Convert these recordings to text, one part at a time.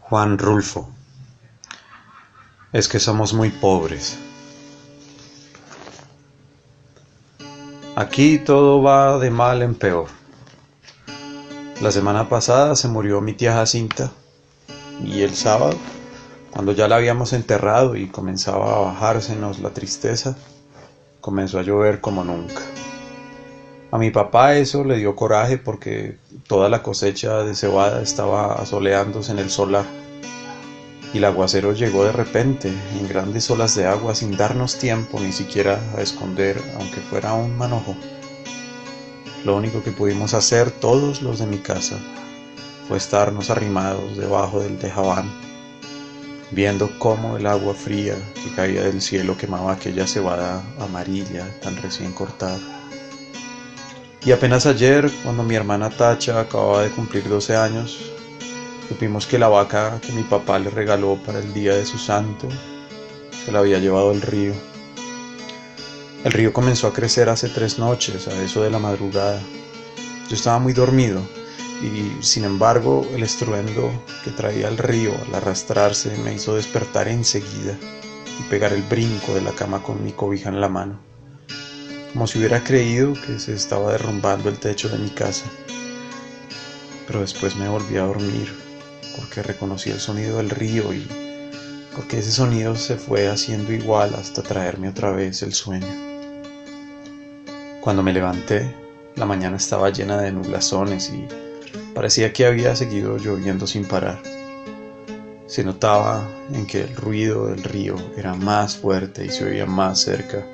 Juan Rulfo. Es que somos muy pobres. Aquí todo va de mal en peor. La semana pasada se murió mi tía Jacinta y el sábado, cuando ya la habíamos enterrado y comenzaba a bajársenos la tristeza, comenzó a llover como nunca. A mi papá eso le dio coraje porque toda la cosecha de cebada estaba asoleándose en el solar. Y el aguacero llegó de repente, en grandes olas de agua, sin darnos tiempo ni siquiera a esconder, aunque fuera un manojo. Lo único que pudimos hacer todos los de mi casa fue estarnos arrimados debajo del tejabán, viendo cómo el agua fría que caía del cielo quemaba aquella cebada amarilla tan recién cortada. Y apenas ayer, cuando mi hermana Tacha acababa de cumplir 12 años, supimos que la vaca que mi papá le regaló para el día de su santo se la había llevado el río. El río comenzó a crecer hace 3 noches, a eso de la madrugada. Yo estaba muy dormido y, sin embargo, el estruendo que traía el río al arrastrarse me hizo despertar enseguida y pegar el brinco de la cama con mi cobija en la mano, como si hubiera creído que se estaba derrumbando el techo de mi casa. Pero después me volví a dormir porque reconocí el sonido del río y porque ese sonido se fue haciendo igual hasta traerme otra vez el sueño. Cuando me levanté, la mañana estaba llena de nublazones y parecía que había seguido lloviendo sin parar. Se notaba en que el ruido del río era más fuerte y se oía más cerca.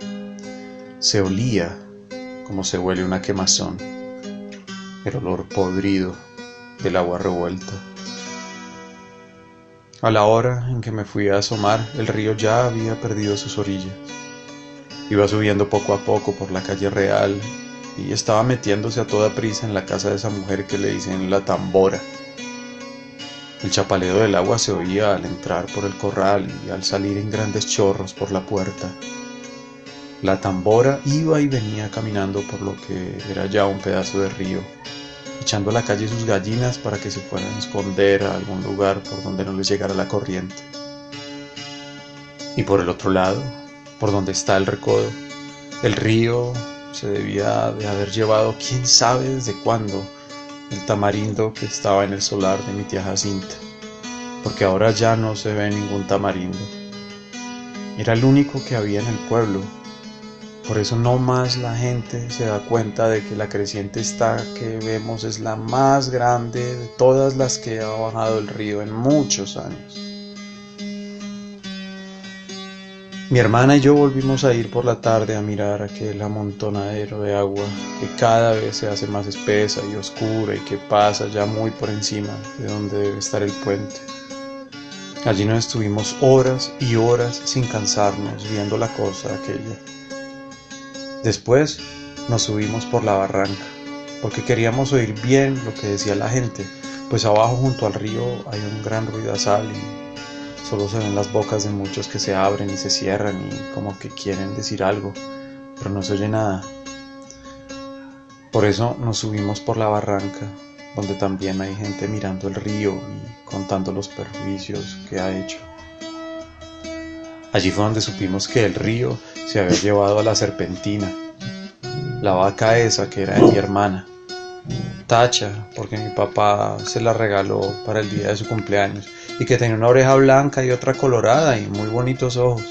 Se olía como se huele una quemazón, el olor podrido del agua revuelta. A la hora en que me fui a asomar, el río ya había perdido sus orillas. Iba subiendo poco a poco por la calle Real y estaba metiéndose a toda prisa en la casa de esa mujer que le dicen la Tambora. El chapaleo del agua se oía al entrar por el corral y al salir en grandes chorros por la puerta. La Tambora iba y venía caminando por lo que era ya un pedazo de río, echando a la calle sus gallinas para que se fueran a esconder a algún lugar por donde no les llegara la corriente. Y por el otro lado, por donde está el recodo, el río se debía de haber llevado quién sabe desde cuándo el tamarindo que estaba en el solar de mi tía Jacinta, porque ahora ya no se ve ningún tamarindo. Era el único que había en el pueblo. Por eso no más la gente se da cuenta de que la creciente esta que vemos es la más grande de todas las que ha bajado el río en muchos años. Mi hermana y yo volvimos a ir por la tarde a mirar aquel amontonadero de agua que cada vez se hace más espesa y oscura y que pasa ya muy por encima de donde debe estar el puente. Allí nos estuvimos horas y horas sin cansarnos viendo la cosa aquella. Después nos subimos por la barranca, porque queríamos oír bien lo que decía la gente, pues abajo junto al río hay un gran ruidazal y solo se ven las bocas de muchos que se abren y se cierran y como que quieren decir algo, pero no se oye nada. Por eso nos subimos por la barranca, donde también hay gente mirando el río y contando los perjuicios que ha hecho. Allí fue donde supimos que el río se había llevado a la Serpentina, la vaca esa que era de mi hermana, Tacha, porque mi papá se la regaló para el día de su cumpleaños, y que tenía una oreja blanca y otra colorada y muy bonitos ojos.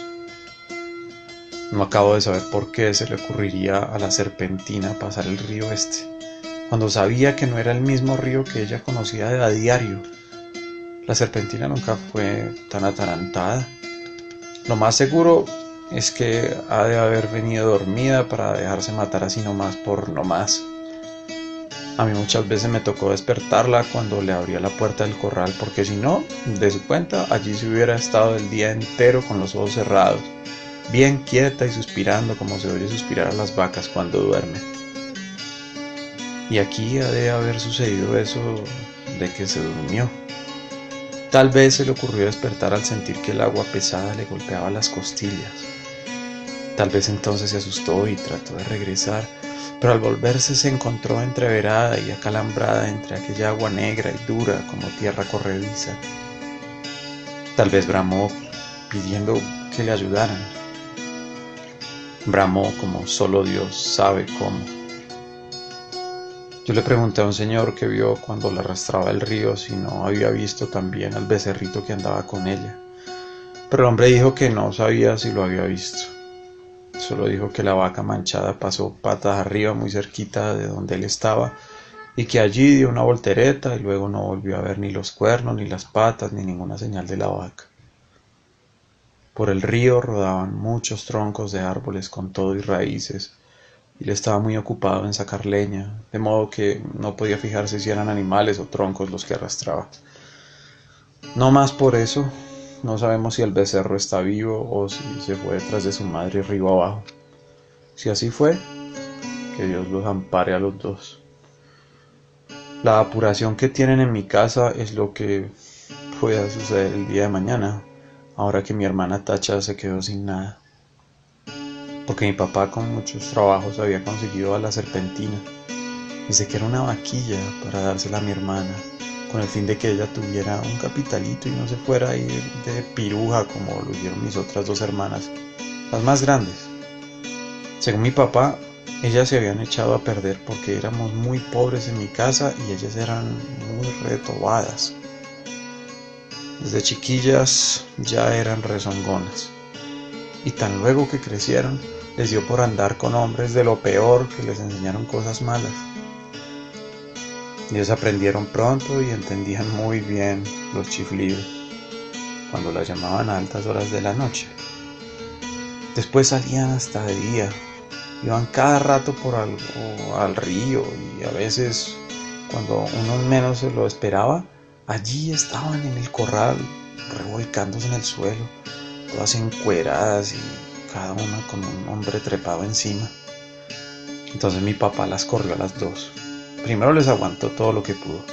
No acabo de saber por qué se le ocurriría a la Serpentina pasar el río este, cuando sabía que no era el mismo río que ella conocía de a diario. La Serpentina nunca fue tan atarantada. Lo más seguro es que ha de haber venido dormida para dejarse matar así nomás por nomás. A mí muchas veces me tocó despertarla cuando le abría la puerta del corral, porque si no, de su cuenta, allí se hubiera estado el día entero con los ojos cerrados, bien quieta y suspirando como se oye suspirar a las vacas cuando duermen. Y aquí ha de haber sucedido eso de que se durmió. Tal vez se le ocurrió despertar al sentir que el agua pesada le golpeaba las costillas. Tal vez entonces se asustó y trató de regresar, pero al volverse se encontró entreverada y acalambrada entre aquella agua negra y dura como tierra corrediza. Tal vez bramó pidiendo que le ayudaran. Bramó como solo Dios sabe cómo. Yo le pregunté a un señor que vio cuando la arrastraba el río si no había visto también al becerrito que andaba con ella. Pero el hombre dijo que no sabía si lo había visto. Solo dijo que la vaca manchada pasó patas arriba muy cerquita de donde él estaba y que allí dio una voltereta y luego no volvió a ver ni los cuernos, ni las patas, ni ninguna señal de la vaca. Por el río rodaban muchos troncos de árboles con todo y raíces, y él estaba muy ocupado en sacar leña, de modo que no podía fijarse si eran animales o troncos los que arrastraba. No más por eso, no sabemos si el becerro está vivo o si se fue detrás de su madre río abajo. Si así fue, que Dios los ampare a los dos. La apuración que tienen en mi casa es lo que pueda suceder el día de mañana, ahora que mi hermana Tacha se quedó sin nada. Porque mi papá con muchos trabajos había conseguido a la serpentina, desde que era una vaquilla, para dársela a mi hermana, con el fin de que ella tuviera un capitalito y no se fuera a ir de piruja como lo hicieron mis otras dos hermanas, las más grandes. Según mi papá, ellas se habían echado a perder porque éramos muy pobres en mi casa y ellas eran muy retobadas. Desde chiquillas ya eran rezongonas. Y tan luego que crecieron, les dio por andar con hombres de lo peor que les enseñaron cosas malas. Ellos aprendieron pronto y entendían muy bien los chiflidos, cuando las llamaban a altas horas de la noche. Después salían hasta de día, iban cada rato por algo al río y a veces, cuando uno menos se lo esperaba, allí estaban en el corral, revolcándose en el suelo, todas encueradas y cada una con un hombre trepado encima. Entonces mi papá las corrió a las dos. Primero les aguantó todo lo que pudo,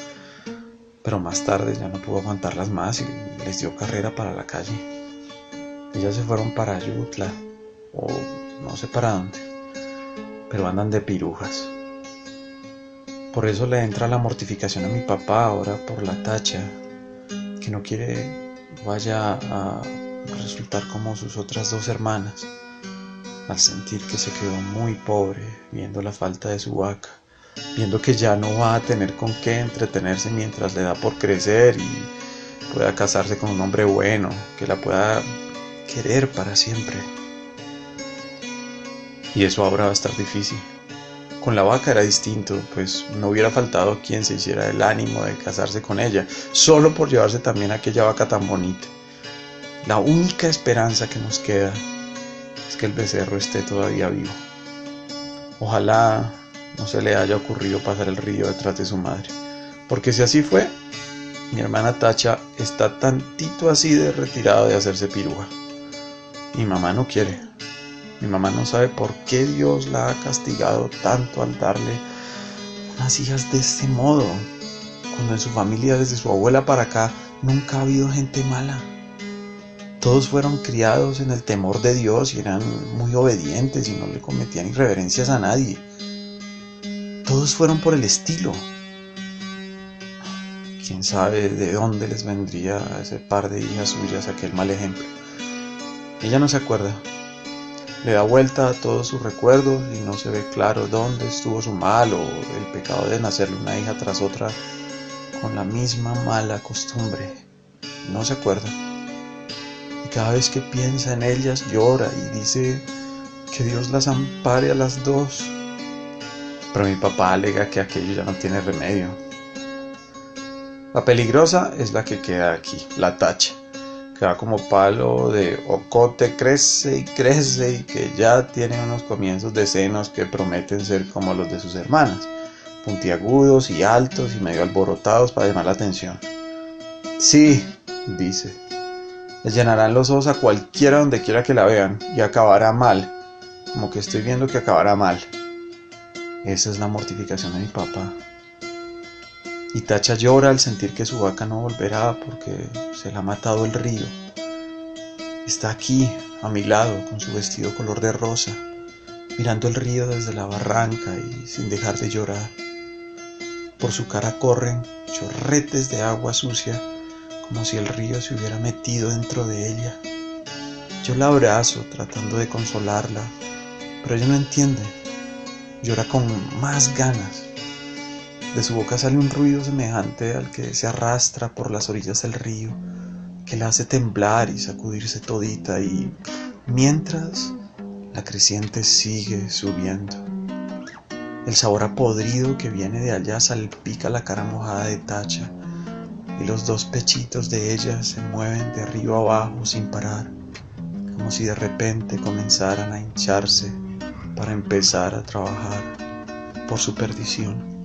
pero más tarde ya no pudo aguantarlas más y les dio carrera para la calle. Ellas se fueron para Ayutla, o no sé para dónde, pero andan de pirujas. Por eso le entra la mortificación a mi papá ahora por la Tacha, que no quiere vaya a resultar como sus otras dos hermanas, al sentir que se quedó muy pobre viendo la falta de su vaca, viendo que ya no va a tener con qué entretenerse mientras le da por crecer y pueda casarse con un hombre bueno, que la pueda querer para siempre. Y eso ahora va a estar difícil. Con la vaca era distinto, pues no hubiera faltado quien se hiciera el ánimo de casarse con ella, solo por llevarse también aquella vaca tan bonita. La única esperanza que nos queda es que el becerro esté todavía vivo. Ojalá no se le haya ocurrido pasar el río detrás de su madre, porque si así fue, mi hermana Tacha está tantito así de retirada de hacerse piruja. Mi mamá no quiere. Mi mamá no sabe por qué Dios la ha castigado tanto al darle unas hijas de este modo, cuando en su familia desde su abuela para acá nunca ha habido gente mala. Todos fueron criados en el temor de Dios y eran muy obedientes y no le cometían irreverencias a nadie. Todos fueron por el estilo. Quién sabe de dónde les vendría a ese par de hijas suyas aquel mal ejemplo. Ella no se acuerda. Le da vuelta a todos sus recuerdos y no se ve claro dónde estuvo su mal o el pecado de nacerle una hija tras otra con la misma mala costumbre. No se acuerda. Y cada vez que piensa en ellas llora y dice que Dios las ampare a las dos. Pero mi papá alega que aquello ya no tiene remedio. La peligrosa es la que queda aquí, la Tacha, que va como palo de ocote, crece y que ya tiene unos comienzos de senos que prometen ser como los de sus hermanas, puntiagudos y altos y medio alborotados para llamar la atención. Sí, dice, les llenarán los ojos a cualquiera donde quiera que la vean y acabará mal, como que estoy viendo que acabará mal. Esa es la mortificación de mi papá. Y Tacha llora al sentir que su vaca no volverá porque se la ha matado el río. Está aquí, a mi lado, con su vestido color de rosa, mirando el río desde la barranca y sin dejar de llorar. Por su cara corren chorretes de agua sucia, como si el río se hubiera metido dentro de ella. Yo la abrazo tratando de consolarla, pero ella no entiende. Llora con más ganas. De su boca sale un ruido semejante al que se arrastra por las orillas del río, que la hace temblar y sacudirse todita, y mientras la creciente sigue subiendo. El sabor a podrido que viene de allá salpica la cara mojada de Tacha, y los dos pechitos de ella se mueven de arriba a abajo sin parar, como si de repente comenzaran a hincharse para empezar a trabajar por su perdición.